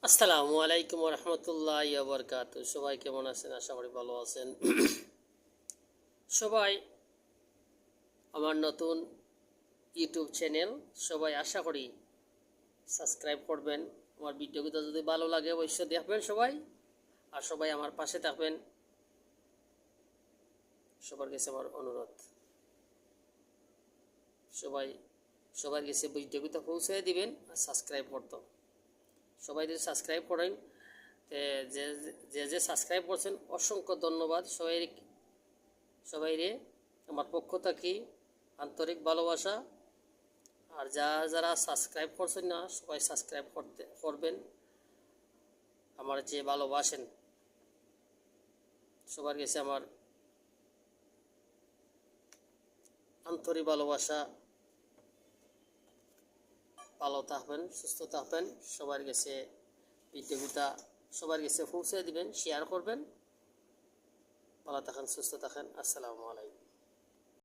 আসসালামু আলাইকুম রহমতুল্লাহ বরকাত। সবাই কেমন আছেন? আশা করি ভালো আছেন। সবাই আমার নতুন ইউটিউব চ্যানেল সবাই আশা করি সাবস্ক্রাইব করবেন। আমার ভিডিওগুলো যদি ভালো লাগে অবশ্যই দেখবেন সবাই, আর সবাই আমার পাশে থাকবেন। সবার কাছে আমার অনুরোধ, সবাই সবার কাছে ভিডিওগুলো পৌঁছে দিবেন আর সাবস্ক্রাইব করতে। সবাই যদি সাবস্ক্রাইব করেন, যে যে যে সাবস্ক্রাইব করছেন অসংখ্য ধন্যবাদ। সবাইরে আমার পক্ষ থেকে আন্তরিক ভালোবাসা। আর যারা সাবস্ক্রাইব করছেন না, সবাই সাবস্ক্রাইব করবেন। আমার যে ভালোবাসেন সবার কাছে আমার আন্তরিক ভালোবাসা। ভালো থাকবেন, সুস্থ থাকবেন। সবার কাছে ভিডিওটা সবার কাছে পৌঁছে দিবেন, শেয়ার করবেন। ভালো থাকেন, সুস্থ থাকেন। আসসালামু আলাইকুম।